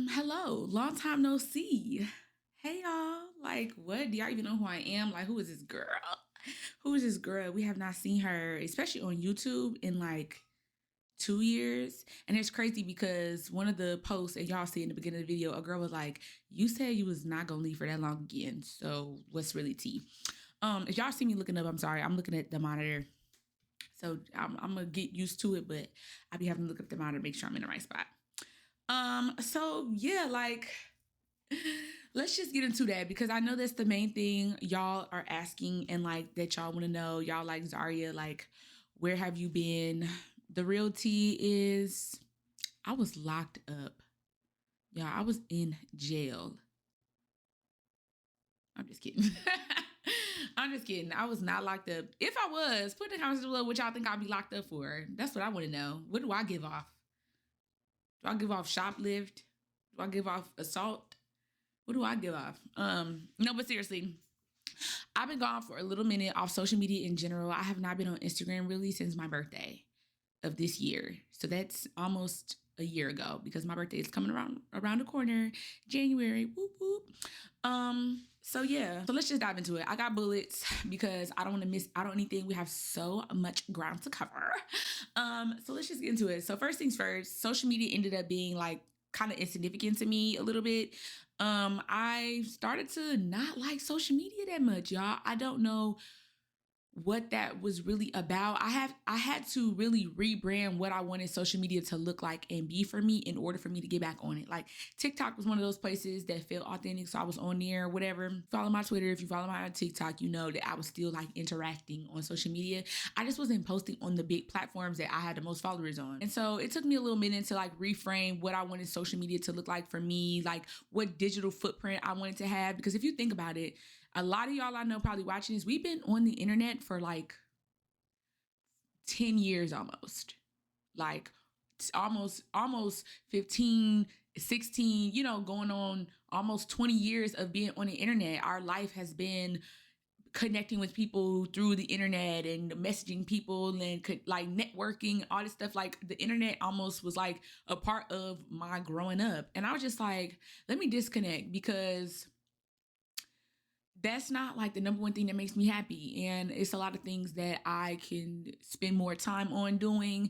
Hello, long time no see. Hey y'all, like what? Do y'all even know who I am? Like, who is this girl? Who is this girl? We have not seen her, especially on YouTube, in like 2 years. And it's crazy because one of the posts, and y'all see in the beginning of the video, a girl was like, "You said you was not gonna leave for that long again. So what's really tea?" If y'all see me looking up, I'm sorry, I'm looking at the monitor. So I'm gonna get used to it, but I be having to look up the monitor, make sure I'm in the right spot. So yeah, like let's just get into that because I know that's the main thing y'all are asking and like that y'all want to know. Y'all like Zaria, like, where have you been? The real tea is I was locked up. Yeah, I was in jail. I'm just kidding. I'm just kidding. I was not locked up. If I was, put in the comments below what y'all think I'll be locked up for. That's what I want to know. What do I give off? Do I give off shoplift? Do I give off assault? What do I give off? No, but seriously, I've been gone for a little minute off social media in general. I have not been on Instagram really since my birthday of this year. So that's almost a year ago because my birthday is coming around the corner, January. Whoop whoop. So yeah. So let's just dive into it. I got bullets because I don't want to miss out on anything. We have so much ground to cover. So let's just get into it. So first things first, social media ended up being like kind of insignificant to me a little bit. I started to not like social media that much, y'all. I don't know what that was really about. I had to really rebrand what I wanted social media to look like and be for me in order for me to get back on it. Like TikTok was one of those places that felt authentic, so I was on there, whatever. Follow my Twitter. If you follow my TikTok, you know that I was still like interacting on social media. I just wasn't posting on the big platforms that I had the most followers on. And so it took me a little minute to like reframe what I wanted social media to look like for me, like what digital footprint I wanted to have. Because if you think about it, a lot of y'all I know probably watching this, we've been on the internet for like 10 years almost. Like almost 15, 16, going on almost 20 years of being on the internet. Our life has been connecting with people through the internet and messaging people and like networking, all this stuff. Like the internet almost was like a part of my growing up. And I was just like, let me disconnect because that's not like the number one thing that makes me happy. And it's a lot of things that I can spend more time on doing,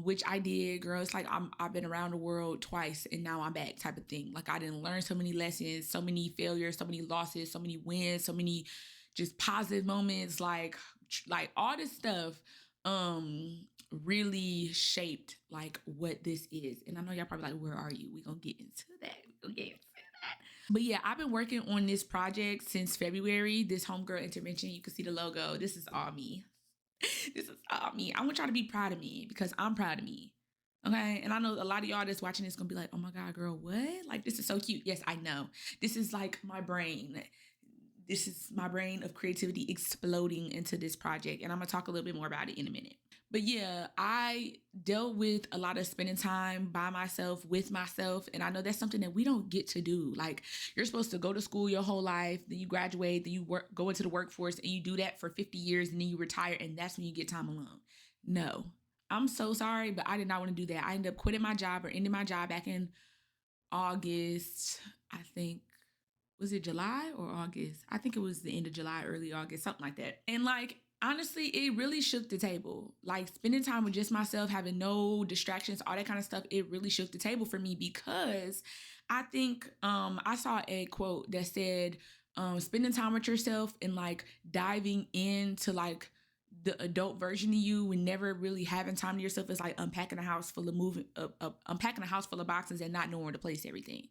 which I did, girl. It's like I've been around the world twice and now I'm back type of thing. Like I didn't learn so many lessons, so many failures, so many losses, so many wins, so many just positive moments, like all this stuff really shaped like what this is. And I know y'all probably like, where are you? We're gonna get into that. But yeah, I've been working on this project since February, this Homegirl Intervention. You can see the logo. This is all me. This is all me. I want y'all to be proud of me because I'm proud of me. Okay. And I know a lot of y'all that's watching this gonna be like, oh my God, girl, what? Like, this is so cute. Yes, I know. This is like my brain. This is my brain of creativity exploding into this project. And I'm gonna talk a little bit more about it in a minute. But yeah, I dealt with a lot of spending time by myself, with myself. And I know that's something that we don't get to do. Like, you're supposed to go to school your whole life, then you graduate, then you go into the workforce, and you do that for 50 years, and then you retire, and that's when you get time alone. No, I'm so sorry, but I did not want to do that. I ended up quitting my job or ending my job back in August, I think. Was it July or August? I think it was the end of July, early August, something like that. And like, honestly, it really shook the table. Like spending time with just myself, having no distractions, all that kind of stuff, it really shook the table for me because I think I saw a quote that said, spending time with yourself and like diving into like the adult version of you when never really having time to yourself is like unpacking a house full of unpacking a house full of boxes and not knowing where to place everything.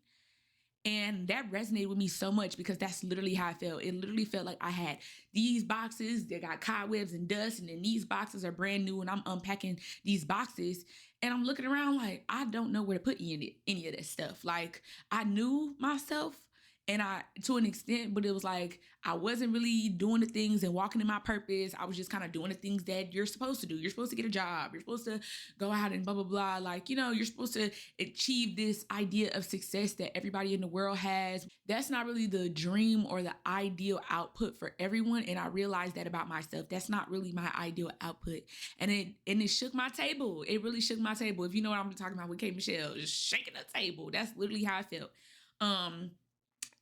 And that resonated with me so much because that's literally how I felt. It literally felt like I had these boxes that got cobwebs and dust, and then these boxes are brand new, and I'm unpacking these boxes, and I'm looking around like I don't know where to put any of that stuff. Like I knew myself, And I, to an extent, but it was like, I wasn't really doing the things and walking in my purpose. I was just kind of doing the things that you're supposed to do. You're supposed to get a job. You're supposed to go out and blah, blah, blah. Like, you're supposed to achieve this idea of success that everybody in the world has. That's not really the dream or the ideal output for everyone. And I realized that about myself. That's not really my ideal output. And it shook my table. It really shook my table. If you know what I'm talking about with K. Michelle, just shaking the table. That's literally how I felt.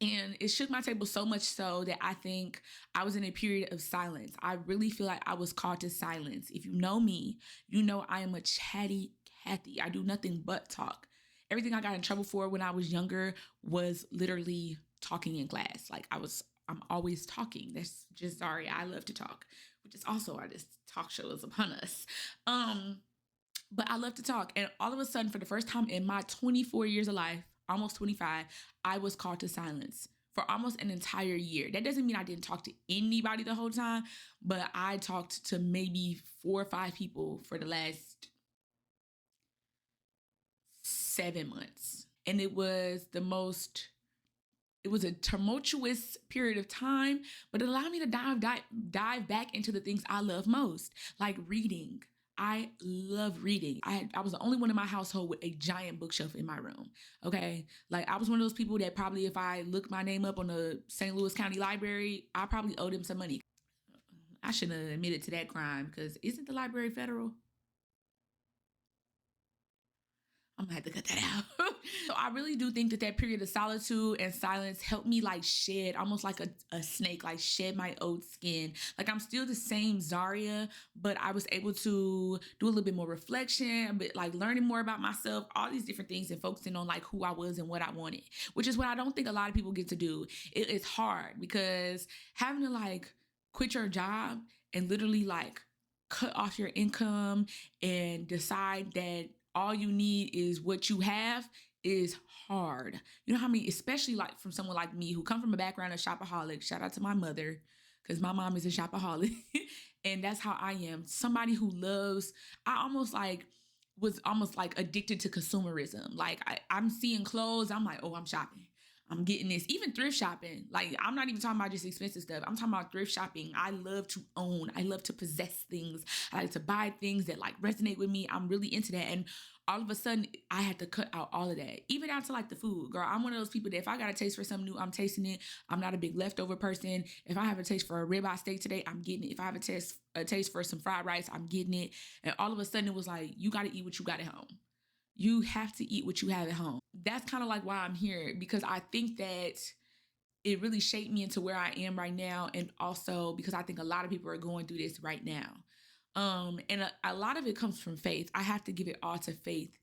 And it shook my table so much so that I think I was in a period of silence. I really feel like I was called to silence. If you know me, you know I am a chatty Cathy. I do nothing but talk. Everything I got in trouble for when I was younger was literally talking in class. Like I'm always talking. That's just Zaria. I love to talk, which is also why this talk show is upon us. But I love to talk. And all of a sudden, for the first time in my 24 years of life, almost 25, I was called to silence for almost an entire year. That doesn't mean I didn't talk to anybody the whole time, but I talked to maybe 4 or 5 people for the last 7 months. And it was a tumultuous period of time, but it allowed me to dive back into the things I love most, like reading. I love reading. I was the only one in my household with a giant bookshelf in my room. Okay. Like I was one of those people that probably if I looked my name up on the St. Louis County Library, I probably owed them some money. I shouldn't have admitted to that crime because isn't the library federal? I'm gonna have to cut that out. So I really do think that period of solitude and silence helped me like shed, almost like a snake, like shed my old skin. Like I'm still the same Zaria, but I was able to do a little bit more reflection, but like learning more about myself, all these different things and focusing on like who I was and what I wanted, which is what I don't think a lot of people get to do. It's hard because having to like quit your job and literally like cut off your income and decide that all you need is what you have is hard. You know how many, especially like from someone like me who come from a background of shopaholic. Shout out to my mother because my mom is a shopaholic. And that's how I am. Somebody who loves, was almost like addicted to consumerism. Like I'm seeing clothes. I'm like, oh, I'm shopping. I'm getting this. Even thrift shopping. Like I'm not even talking about just expensive stuff. I'm talking about thrift shopping. I love to own. I love to possess things. I like to buy things that like resonate with me. I'm really into that. And all of a sudden I had to cut out all of that. Even down to like the food. Girl, I'm one of those people that if I got a taste for something new, I'm tasting it. I'm not a big leftover person. If I have a taste for a ribeye steak today, I'm getting it. If I have a taste for some fried rice, I'm getting it. And all of a sudden it was like, you got to eat what you got at home. You have to eat what you have at home. That's kind of like why I'm here, because I think that it really shaped me into where I am right now. And also because I think a lot of people are going through this right now. And a lot of it comes from faith. I have to give it all to faith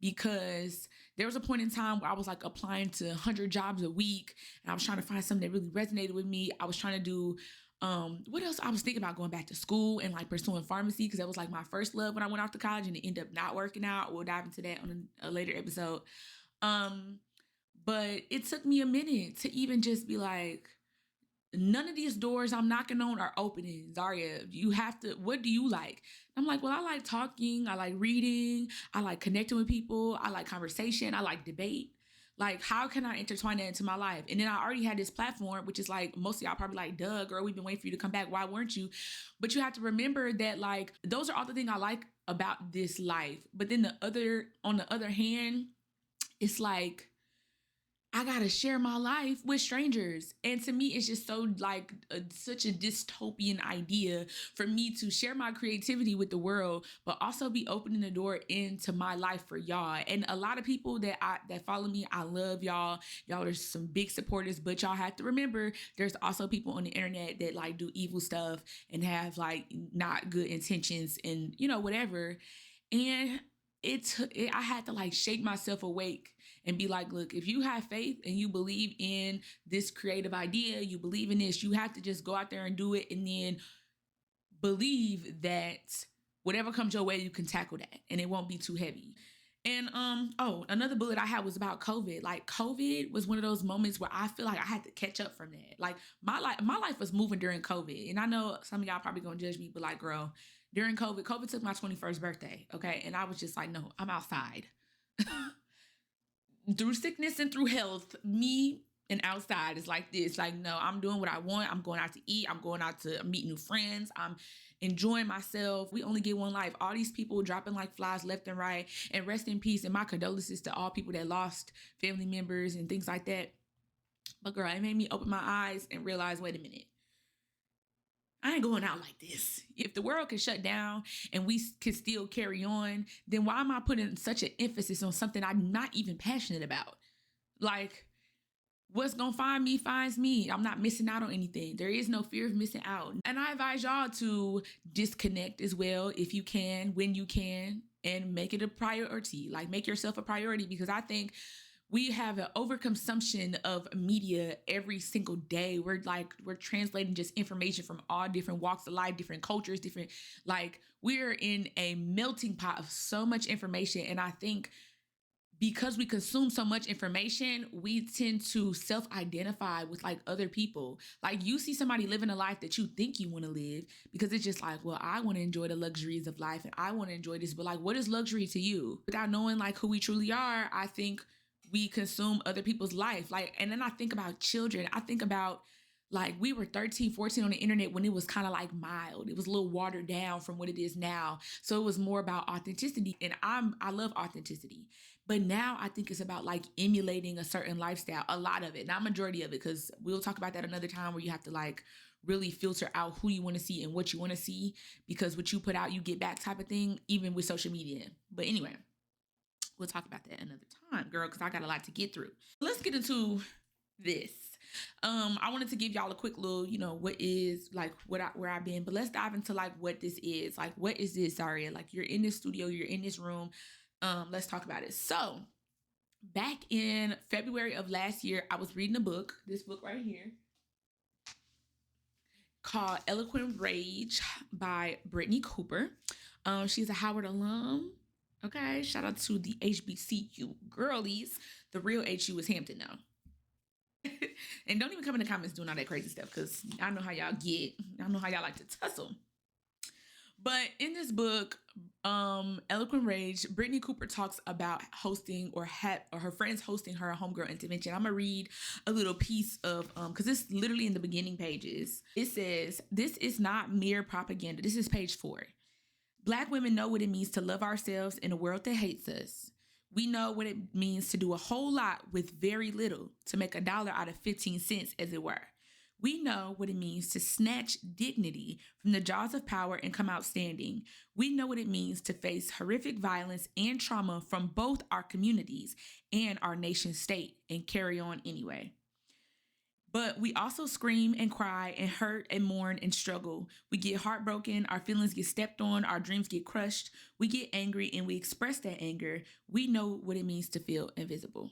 because there was a point in time where I was like applying to 100 jobs a week and I was trying to find something that really resonated with me. I was trying to do what else? I was thinking about going back to school and like pursuing pharmacy because that was like my first love when I went off to college and it ended up not working out. We'll dive into that on a later episode. But it took me a minute to even just be like, none of these doors I'm knocking on are opening. Zaria, you have to, what do you like? I'm like, well, I like talking. I like reading. I like connecting with people. I like conversation. I like debate. Like, how can I intertwine that into my life? And then I already had this platform, which is like, most of y'all probably like, duh, girl, we've been waiting for you to come back. Why weren't you? But you have to remember that like, those are all the things I like about this life. But then on the other hand, it's like, I gotta share my life with strangers. And to me, it's just so like such a dystopian idea for me to share my creativity with the world, but also be opening the door into my life for y'all. And a lot of people that follow me, I love y'all. Y'all are some big supporters, but y'all have to remember there's also people on the internet that like do evil stuff and have like not good intentions and, you know, whatever. And I had to like shake myself awake and be like, look, if you have faith and you believe in this creative idea, you believe in this, you have to just go out there and do it and then believe that whatever comes your way, you can tackle that and it won't be too heavy. And another bullet I had was about COVID. Like COVID was one of those moments where I feel like I had to catch up from that. Like my life was moving during COVID. And I know some of y'all probably gonna judge me, but like, girl, during COVID took my 21st birthday. Okay. And I was just like, no, I'm outside. Through sickness and through health, me And outside is like this. Like, no, I'm doing what I want. I'm going out to eat. I'm going out to meet new friends. I'm enjoying myself. We only get one life. All these people dropping like flies left and right. And rest in peace. And my condolences to all people that lost family members and things like that. But girl, it made me open my eyes and realize, wait a minute. I ain't going out like this. If the world can shut down and we can still carry on, then why am I putting such an emphasis on something I'm not even passionate about? Like, what's gonna find me finds me. I'm not missing out on anything. There is no fear of missing out. And I advise y'all to disconnect as well if you can, when you can, and make it a priority. Like, make yourself a priority, because I think we have an overconsumption of media every single day. We're translating just information from all different walks of life, different cultures, we're in a melting pot of so much information. And I think because we consume so much information, we tend to self-identify with like other people. Like, you see somebody living a life that you think you want to live, because it's just like, well, I want to enjoy the luxuries of life and I want to enjoy this. But like, what is luxury to you? Without knowing like who we truly are, I think we consume other people's life. Like, and then I think about children. I think about like, we were 13, 14 on the internet when it was kind of like mild. It was a little watered down from what it is now. So it was more about authenticity. And I love authenticity. But now I think it's about like emulating a certain lifestyle, a lot of it, not majority of it, because we'll talk about that another time, where you have to like really filter out who you want to see and what you want to see, because what you put out, you get back type of thing, even with social media. But anyway, we'll talk about that another time, girl, because I got a lot to get through. Let's get into this. I wanted to give y'all a quick little, what is like where I've been, but let's dive into like what this is. Like, what is this, Zaria? Like, you're in this studio, you're in this room. Let's talk about it. So back in February of last year, I was reading this book right here, called ELOQUENT Rage by Brittany Cooper. She's a Howard alum. Okay, shout out to the HBCU girlies. The real HU is Hampton now. And don't even come in the comments doing all that crazy stuff, because I know how y'all get. I know how y'all like to tussle. But in this book, ELOQUENT Rage, Brittany Cooper talks about hosting or her friends hosting her Homegirl Intervention. I'm going to read a little piece of, because it's literally in the beginning pages. It says, "This is not mere propaganda." This is page 4. "Black women know what it means to love ourselves in a world that hates us. We know what it means to do a whole lot with very little, to make $1 out of 15 cents, as it were. We know what it means to snatch dignity from the jaws of power and come out standing. We know what it means to face horrific violence and trauma from both our communities and our nation state and carry on anyway. But we also scream and cry and hurt and mourn and struggle. We get heartbroken, our feelings get stepped on, our dreams get crushed. We get angry and we express that anger. We know what it means to feel invisible."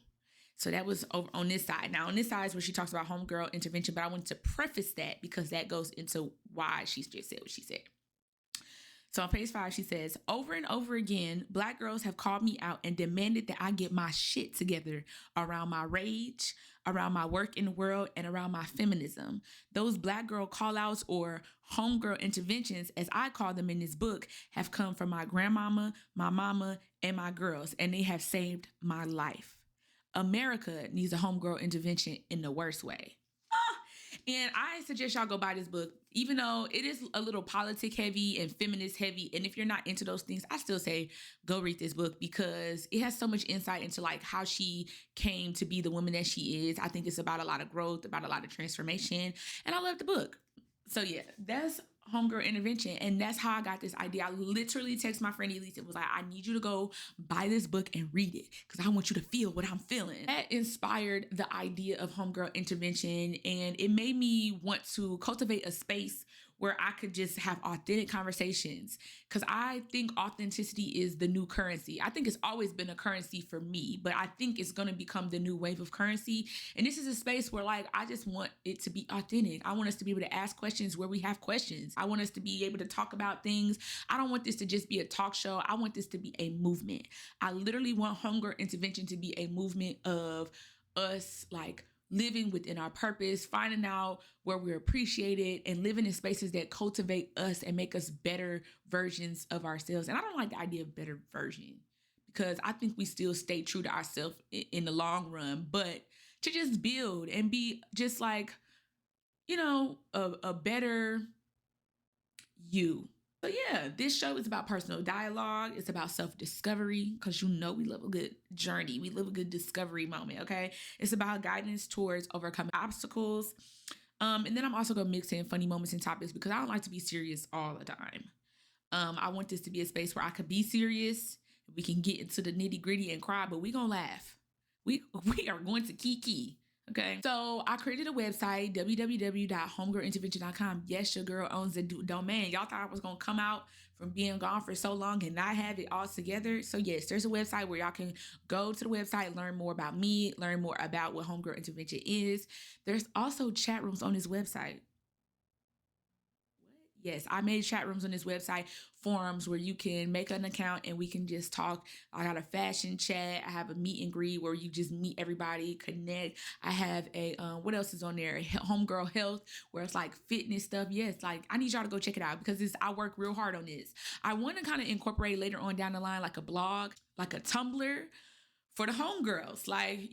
So that was over on this side. Now on this side is where she talks about Homegirl Intervention, but I want to preface that because that goes into why she just said what she said. So on page 5, she says, "Over and over again, Black girls have called me out and demanded that I get my shit together around my rage, around my work in the world, and around my feminism. Those Black girl call-outs, or homegirl interventions, as I call them in this book, have come from my grandmama, my mama, and my girls, and they have saved my life. America needs a homegirl intervention in the worst way." And I suggest y'all go buy this book, even though it is a little politic heavy and feminist heavy. And if you're not into those things, I still say go read this book, because it has so much insight into like how she came to be the woman that she is. I think it's about a lot of growth, about a lot of transformation. And I love the book. So yeah, that's Homegirl Intervention. And that's how I got this idea. I literally texted my friend Elise and was like, "I need you to go buy this book and read it, because I want you to feel what I'm feeling." That inspired the idea of Homegirl Intervention. And it made me want to cultivate a space where I could just have authentic conversations, because I think authenticity is the new currency. I think it's always been a currency for me, but I think it's going to become the new wave of currency. And this is a space where like, I just want it to be authentic. I want us to be able to ask questions where we have questions. I want us to be able to talk about things. I don't want this to just be a talk show. I want this to be a movement. I literally want Homegirl Intervention to be a movement of us like living within our purpose, finding out where we're appreciated, and living in spaces that cultivate us and make us better versions of ourselves. And I don't like the idea of better version, because I think we still stay true to ourselves in the long run, but to just build and be just like, a better you. So yeah, this show is about personal dialogue. It's about self-discovery, because we love a good journey. We love a good discovery moment, okay? It's about guidance towards overcoming obstacles. And then I'm also gonna mix in funny moments and topics, because I don't like to be serious all the time. I want this to be a space where I could be serious. We can get into the nitty gritty and cry, but we gonna laugh. We are going to kiki. Okay, so I created a website, www.homegirlintervention.com. Yes, your girl owns the domain. Y'all thought I was going to come out from being gone for so long and not have it all together. So yes, there's a website where y'all can go to the website, learn more about me, learn more about what Homegirl Intervention is. There's also chat rooms on this website. Yes, I made chat rooms on this website, forums where you can make an account and we can just talk. I got a fashion chat. I have a meet and greet where you just meet everybody, connect. I have a, what else is on there? Homegirl Health, where it's like fitness stuff. Yes, like I need y'all to go check it out, because I work real hard on this. I want to kind of incorporate later on down the line, like a blog, like a Tumblr for the homegirls, like,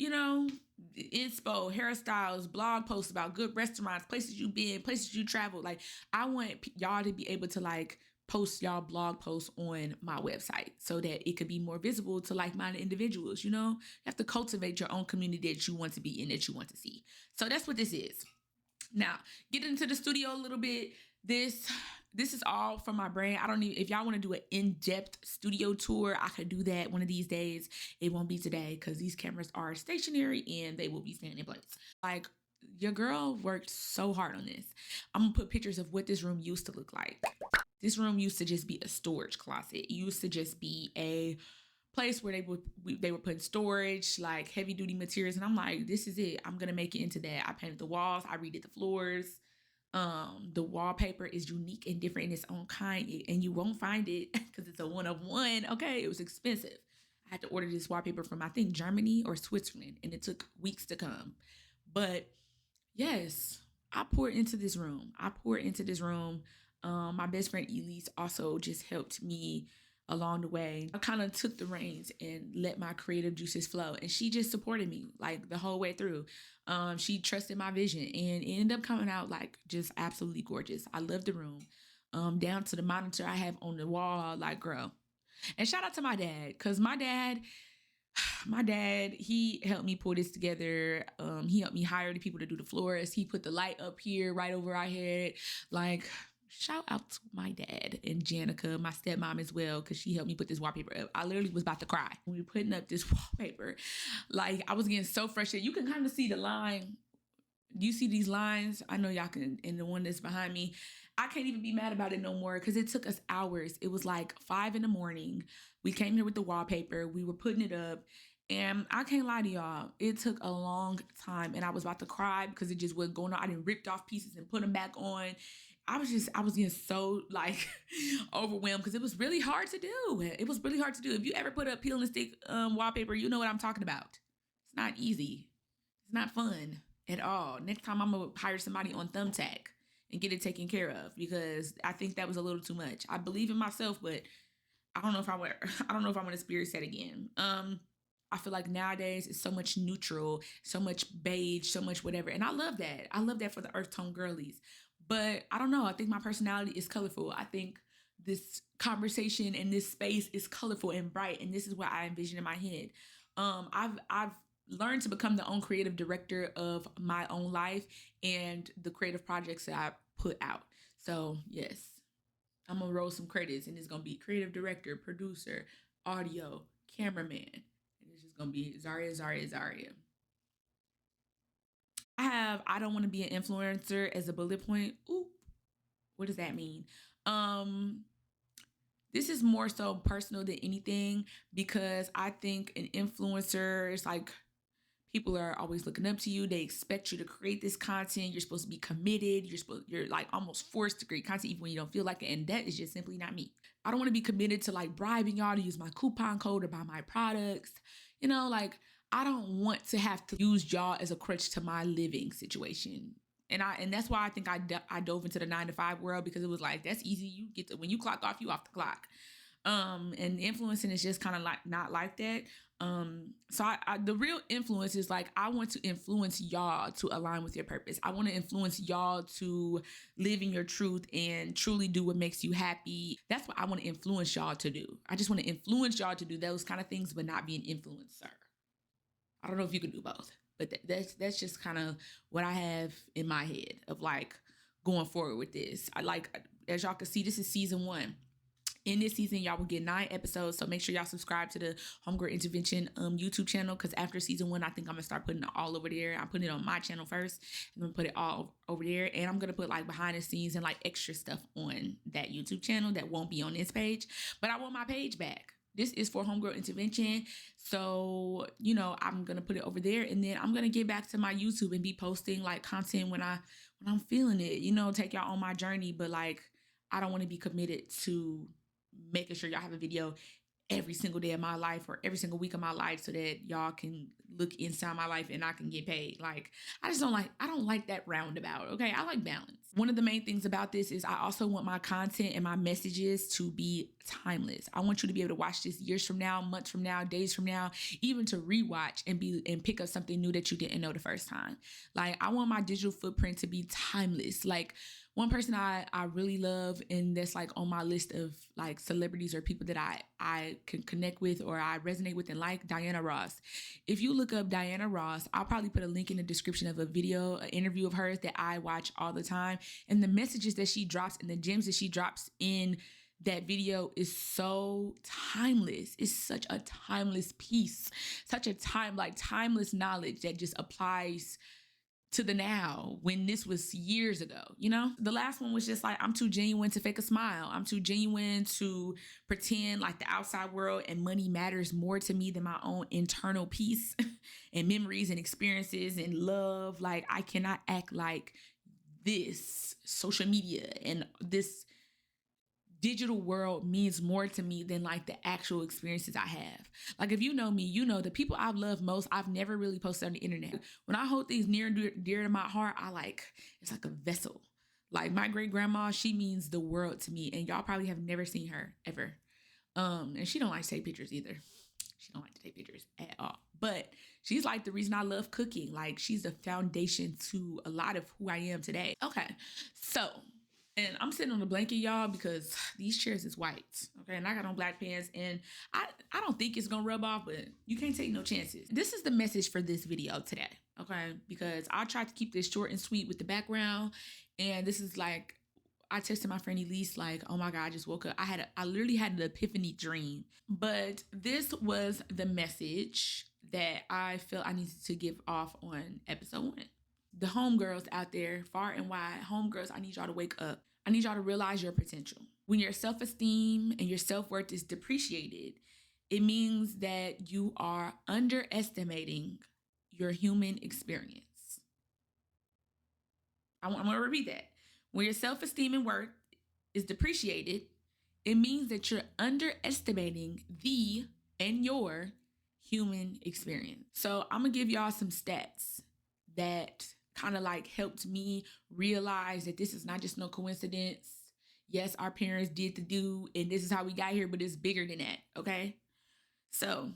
INSPO, hairstyles, blog posts about good restaurants, places you've been, places you traveled. Like, I want y'all to be able to like post y'all blog posts on my website so that it could be more visible to like-minded individuals. You have to cultivate your own community that you want to be in, that you want to see. So that's what this is. Now, get into the studio a little bit. This is all from my brain. I don't even, if y'all want to do an in-depth studio tour, I could do that one of these days. It won't be today, because these cameras are stationary and they will be staying in place. Like, your girl worked so hard on this. I'm gonna put pictures of what this room used to look like. This room used to just be a storage closet. It used to just be a place where they were putting storage, like heavy duty materials. And I'm like, this is it. I'm gonna make it into that. I painted the walls. I redid the floors. The wallpaper is unique and different in its own kind, and you won't find it because it's a one of one. Okay, it was expensive. I had to order this wallpaper from, I think, Germany or Switzerland, and it took weeks to come. But yes, I poured into this room. My best friend Elise also just helped me along the way. I kind of took the reins and let my creative juices flow, and she just supported me like the whole way through. She trusted my vision, and it ended up coming out like just absolutely gorgeous. I love the room, down to the monitor I have on the wall. Like, girl. And shout out to my dad, because my dad, he helped me pull this together. He helped me hire the people to do the floors. He put the light up here right over our head. Like, shout out to my dad and Janica, my stepmom as well, because she helped me put this wallpaper up. I literally was about to cry when we were putting up this wallpaper. Like, I was getting so frustrated. You can kind of see the line. You see these lines? I know y'all can, and the one that's behind me. I can't even be mad about it no more, because it took us hours. It was like 5 a.m. We came here with the wallpaper. We were putting it up. And I can't lie to y'all, it took a long time, and I was about to cry because it just wasn't going on. I done ripped off pieces and put them back on. I was getting so like overwhelmed, because it was really hard to do. It was really hard to do. If you ever put up peel and stick wallpaper, you know what I'm talking about. It's not easy. It's not fun at all. Next time I'm gonna hire somebody on Thumbtack and get it taken care of, because I think that was a little too much. I believe in myself, but I don't know if I want to spirit set again. I feel like nowadays it's so much neutral, so much beige, so much whatever. And I love that. I love that for the earth tone girlies. But I don't know. I think my personality is colorful. I think this conversation and this space is colorful and bright. And this is what I envision in my head. I've learned to become the own creative director of my own life and the creative projects that I put out. So yes, I'm gonna roll some credits, and it's gonna be creative director, producer, audio, cameraman. And it's just gonna be Zaria. I don't want to be an influencer as a bullet point. Ooh, what does that mean? This is more so personal than anything, because I think an influencer is like, people are always looking up to you. They expect you to create this content. You're supposed to be committed. You're like almost forced to create content even when you don't feel like it. And that is just simply not me. I don't want to be committed to like bribing y'all to use my coupon code or buy my products. Like, I don't want to have to use y'all as a crutch to my living situation. And that's why I think I dove into the 9-to-5 world, because it was like, that's easy. You get to, when you clock off, you off the clock. And influencing is just kind of like not like that. So the real influence is like, I want to influence y'all to align with your purpose. I want to influence y'all to live in your truth and truly do what makes you happy. That's what I want to influence y'all to do. I just want to influence y'all to do those kind of things, but not be an influencer. I don't know if you can do both, but that's just kind of what I have in my head of like going forward with this. I like, as y'all can see, this is season 1. In this season, y'all will get 9 episodes. So make sure y'all subscribe to the Homegirl Intervention YouTube channel. Because after season 1, I think I'm going to start putting it all over there. I'm putting it on my channel first. I'm going to put it all over there. And I'm going to put like behind the scenes and like extra stuff on that YouTube channel that won't be on this page. But I want my page back. This is for Homegirl Intervention. So, you know, I'm going to put it over there. And then I'm going to get back to my YouTube and be posting like content when I'm feeling it. You know, take y'all on my journey. But like, I don't want to be committed to making sure y'all have a video every single day of my life or every single week of my life so that y'all can look inside my life and I can get paid. Like, I don't like that roundabout. Okay. I like balance. One of the main things about this is I also want my content and my messages to be timeless. I want you to be able to watch this years from now, months from now, days from now, even to rewatch and pick up something new that you didn't know the first time. Like, I want my digital footprint to be timeless. Like, one person I really love, and that's like on my list of like celebrities or people that I can connect with or I resonate with and like, Diana Ross. If you look up Diana Ross, I'll probably put a link in the description of a video, an interview of hers that I watch all the time. And the messages that she drops and the gems that she drops in that video is so timeless. It's such a timeless piece, such a timeless knowledge that just applies to the now when this was years ago, you know? The last one was just like, I'm too genuine to fake a smile. I'm too genuine to pretend like the outside world and money matters more to me than my own internal peace and memories and experiences and love. Like, I cannot act like this social media and this digital world means more to me than like the actual experiences I have. Like, if you know me, you know the people I've loved most, I've never really posted on the internet. When I hold things near and dear to my heart, it's like a vessel. Like, my great grandma, she means the world to me, and y'all probably have never seen her ever. And she don't like to take pictures either. She don't like to take pictures at all. But she's like the reason I love cooking. Like, she's the foundation to a lot of who I am today. Okay, so. And I'm sitting on the blanket, y'all, because these chairs is white, okay? And I got on black pants, and I don't think it's gonna rub off, but you can't take no chances. This is the message for this video today, okay? Because I tried to keep this short and sweet with the background, and this is like, I texted my friend Elise, like, oh my God, I just woke up. I literally had an epiphany dream. But this was the message that I felt I needed to give off on episode 1. The homegirls out there, far and wide, homegirls, I need y'all to wake up. I need y'all to realize your potential. When your self-esteem and your self-worth is depreciated, it means that you are underestimating your human experience. I'm going to repeat that. When your self-esteem and worth is depreciated, it means that you're underestimating your human experience. So I'm going to give y'all some stats that kind of like helped me realize that this is not just no coincidence. Yes, our parents did the do, and this is how we got here, but it's bigger than that, okay? So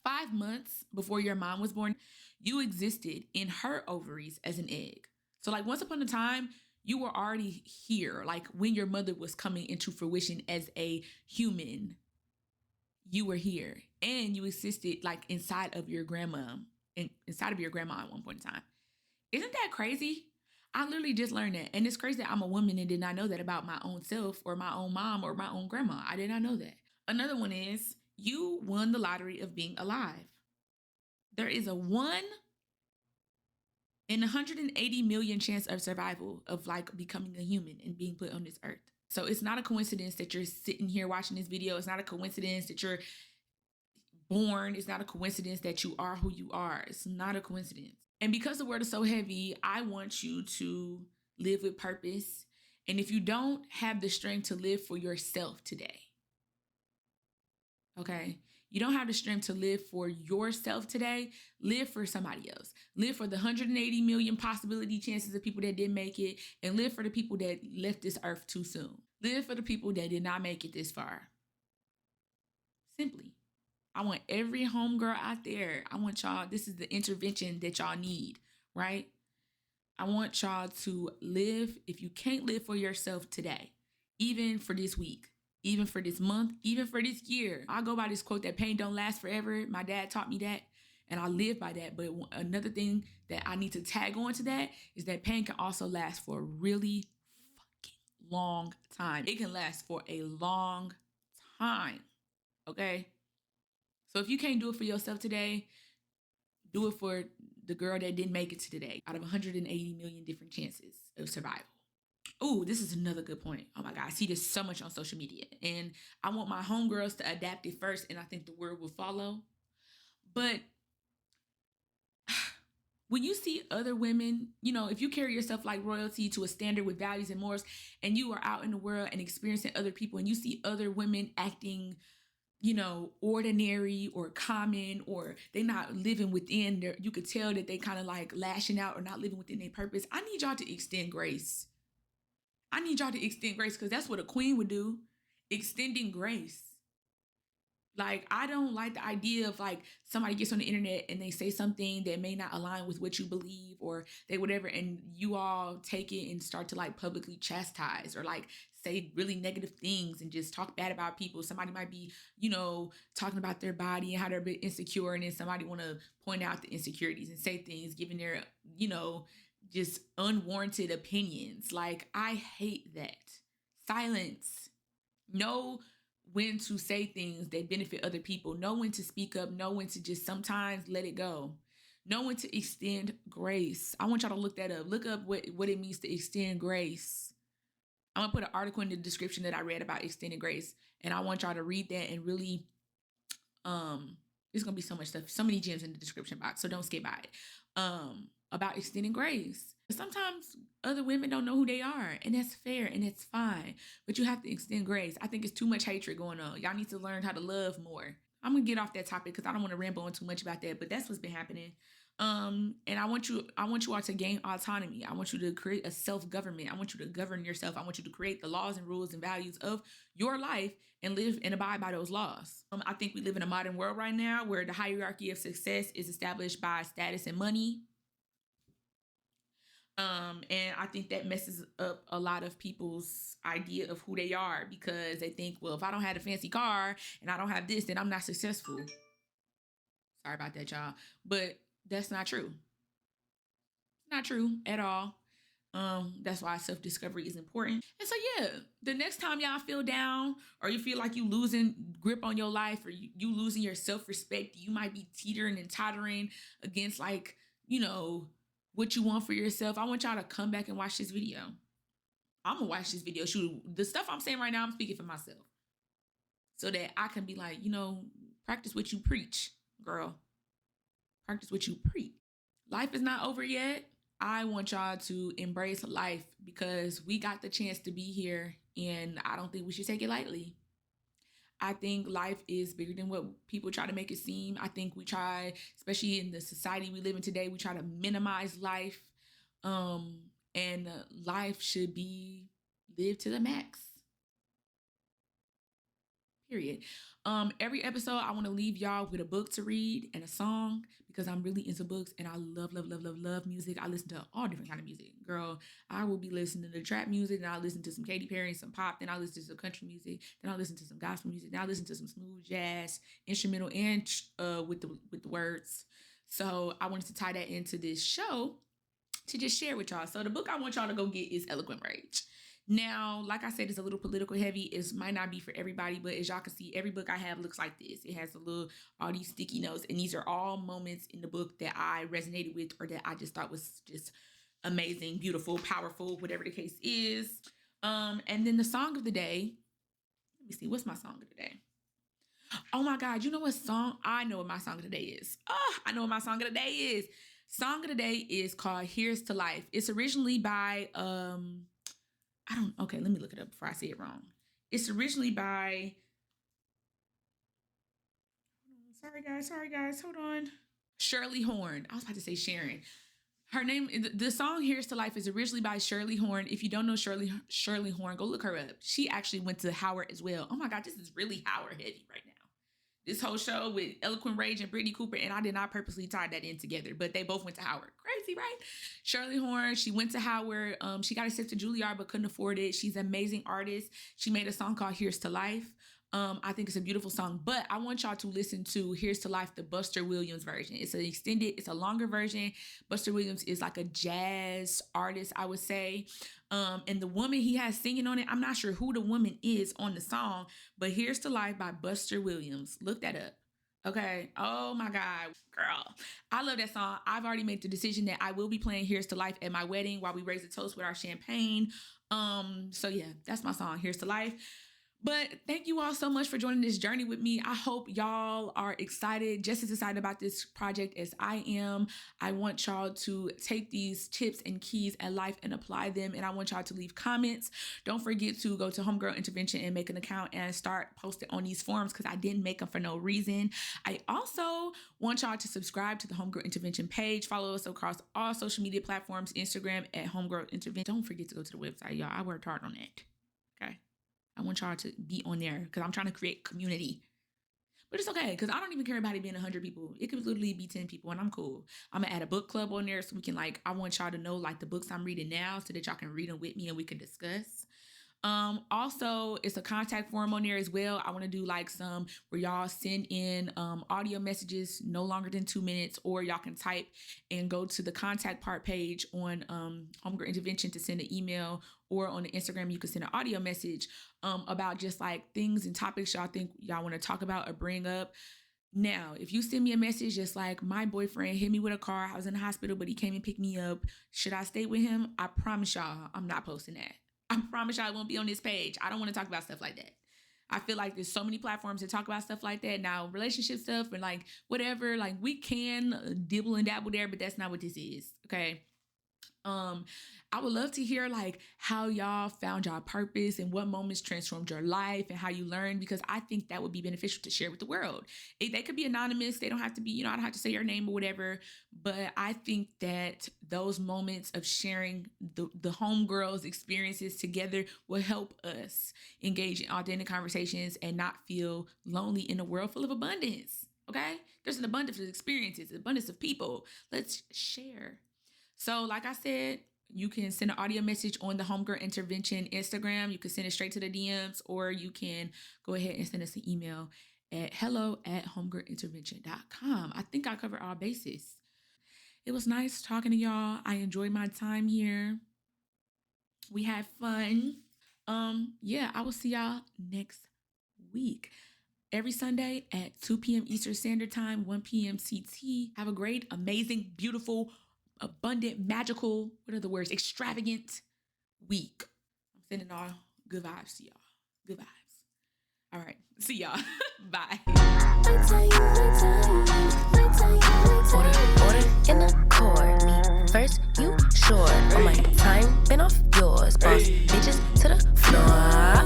5 months before your mom was born, you existed in her ovaries as an egg. So like, once upon a time, you were already here. Like, when your mother was coming into fruition as a human, you were here, and you existed like inside of your grandma at one point in time. Isn't that crazy? I literally just learned that. And it's crazy that I'm a woman and did not know that about my own self or my own mom or my own grandma. I did not know that. Another one is, you won the lottery of being alive. There is a 1 in 180 million chance of survival of like becoming a human and being put on this earth. So it's not a coincidence that you're sitting here watching this video. It's not a coincidence that you're born. It's not a coincidence that you are who you are. It's not a coincidence. And because the word is so heavy, I want you to live with purpose. And if you don't have the strength to live for yourself today, okay, you don't have the strength to live for yourself today, live for somebody else. Live for the 180 million possibility chances of people that didn't make it, and live for the people that left this earth too soon. Live for the people that did not make it this far. Simply. I want every homegirl out there. I want y'all, this is the intervention that y'all need, right? I want y'all to live, if you can't live for yourself today, even for this week, even for this month, even for this year. I go by this quote that pain don't last forever. My dad taught me that, and I live by that. But another thing that I need to tag on to that is that pain can also last for a really fucking long time. It can last for a long time, okay? So if you can't do it for yourself today, do it for the girl that didn't make it to today out of 180 million different chances of survival. Oh, this is another good point. Oh my God, I see this so much on social media. And I want my homegirls to adapt it first, and I think the word will follow. But when you see other women, if you carry yourself like royalty to a standard with values and morals, and you are out in the world and experiencing other people, and you see other women acting ordinary or common, or they not living within their, you could tell that they kind of like lashing out or not living within their purpose. I need y'all to extend grace. I need y'all to extend grace, because that's what a queen would do. Extending grace. Like, I don't like the idea of like somebody gets on the internet and they say something that may not align with what you believe, or they whatever, and you all take it and start to like publicly chastise or like say really negative things and just talk bad about people. Somebody might be, talking about their body and how they're a bit insecure, and then somebody want to point out the insecurities and say things, giving their, just unwarranted opinions. Like, I hate that. Silence. Know when to say things that benefit other people. Know when to speak up. Know when to just sometimes let it go. Know when to extend grace. I want y'all to look that up. Look up what it means to extend grace. I'm going to put an article in the description that I read about extending grace. And I want y'all to read that and really, there's going to be so much stuff, so many gems in the description box. So don't skip by it. About extending grace. Sometimes other women don't know who they are, and that's fair and it's fine, but you have to extend grace. I think it's too much hatred going on. Y'all need to learn how to love more. I'm gonna get off that topic because I don't want to ramble on too much about that, but that's what's been happening. And I want you all to gain autonomy. I want you to create a self-government. I want you to govern yourself. I want you to create the laws and rules and values of your life and live and abide by those laws. I think we live in a modern world right now where the hierarchy of success is established by status and money. And I think that messes up a lot of people's idea of who they are, because they think, well, if I don't have a fancy car and I don't have this, then I'm not successful. Sorry about that, y'all. But that's not true. It's not true at all. That's why self-discovery is important. And so, yeah, the next time y'all feel down, or you feel like you losing grip on your life, or you losing your self-respect, you might be teetering and tottering against like, what you want for yourself. I want y'all to come back and watch this video. I'm gonna watch this video. Shoot, the stuff I'm saying right now, I'm speaking for myself, so that I can be like, practice what you preach, girl. Practice what you preach. Life is not over yet. I want y'all to embrace life, because we got the chance to be here, and I don't think we should take it lightly. I think life is bigger than what people try to make it seem. I think we try, especially in the society we live in today, we try to minimize life. And life should be lived to the max. Period. Every episode, I want to leave y'all with a book to read and a song, because I'm really into books and I love, love, love, love, love music. I listen to all different kind of music. Girl, I will be listening to trap music, and I'll listen to some Katy Perry, some pop, then I'll listen to some country music, then I'll listen to some gospel music, then I'll listen to some smooth jazz, instrumental, and with the words. So I wanted to tie that into this show to just share with y'all. So the book I want y'all to go get is Eloquent Rage. Now, like I said, it's a little political heavy. It might not be for everybody, but as y'all can see, every book I have looks like this. It has all these sticky notes, and these are all moments in the book that I resonated with, or that I just thought was just amazing, beautiful, powerful, whatever the case is. And then the song of the day. Let me see, what's my song of the day? Oh my God, you know what song? I know what my song of the day is. I know what my song of the day is. Song of the day is called Here's to Life. It's originally by okay, let me look it up before I say it wrong. It's originally by, sorry guys, hold on. Shirley Horn. I was about to say Sharon. Her name, the song Here's to Life is originally by Shirley Horn. If you don't know Shirley Horn, go look her up. She actually went to Howard as well. Oh my God, this is really Howard heavy right now. this whole show with Eloquent Rage and Brittany Cooper, and I did not purposely tie that in together, but they both went to Howard. Crazy, right? Shirley Horn, she went to Howard. She got accepted to Juilliard but couldn't afford it. She's an amazing artist. She made a song called Here's to Life. I think it's a beautiful song, but I want y'all to listen to Here's to Life, the Buster Williams version. It's it's a longer version. Buster Williams is like a jazz artist, I would say. And the woman he has singing on it, I'm not sure who the woman is on the song, but Here's to Life by Buster Williams. Look that up. Okay. Oh my God, girl. I love that song. I've already made the decision that I will be playing Here's to Life at my wedding while we raise a toast with our champagne. So yeah, that's my song, Here's to Life. But thank you all so much for joining this journey with me. I hope y'all are excited, just as excited about this project as I am. I want y'all to take these tips and keys at life and apply them. And I want y'all to leave comments. Don't forget to go to Homegirl Intervention and make an account and start posting on these forums because I didn't make them for no reason. I also want y'all to subscribe to the Homegirl Intervention page. Follow us across all social media platforms, Instagram at Homegirl Intervention. Don't forget to go to the website, y'all. I worked hard on that. Okay. I want y'all to be on there because I'm trying to create community. But it's okay because I don't even care about it being 100 people. It could literally be 10 people and I'm cool. I'm going to add a book club on there so we can I want y'all to know the books I'm reading now so that y'all can read them with me and we can discuss. Also, it's a contact form on there as well. I want to do some where y'all send in audio messages no longer than 2 minutes, or y'all can type and go to the contact part page on Homegirl Intervention to send an email, or on the Instagram you can send an audio message about just things and topics y'all think y'all want to talk about or bring up. Now, if you send me a message just my boyfriend hit me with a car, I was in the hospital, but he came and picked me up, should I stay with him? I promise y'all I'm not posting that. I promise y'all it won't be on this page. I don't want to talk about stuff like that. I feel like there's so many platforms that talk about stuff like that. Now, relationship stuff and whatever, we can dibble and dabble there, but that's not what this is. Okay. I would love to hear how y'all found y'all purpose and what moments transformed your life and how you learned, because I think that would be beneficial to share with the world. They could be anonymous. They don't have to be, I don't have to say your name or whatever, but I think that those moments of sharing the homegirls experiences together will help us engage in authentic conversations and not feel lonely in a world full of abundance. Okay. There's an abundance of experiences, an abundance of people. Let's share. So like I said, you can send an audio message on the Homegirl Intervention Instagram. You can send it straight to the DMs, or you can go ahead and send us an email at hello@homegirlintervention.com. I think I covered all bases. It was nice talking to y'all. I enjoyed my time here. We had fun. Yeah, I will see y'all next week. Every Sunday at 2 p.m. Eastern Standard Time, 1 p.m. CT. Have a great, amazing, beautiful, abundant, magical, what are the words? Extravagant week. I'm sending all good vibes to y'all. Good vibes. All right. See y'all. Bye. Order in the court. Me first, you sure. On my time, been off yours. Boss bitches to the floor.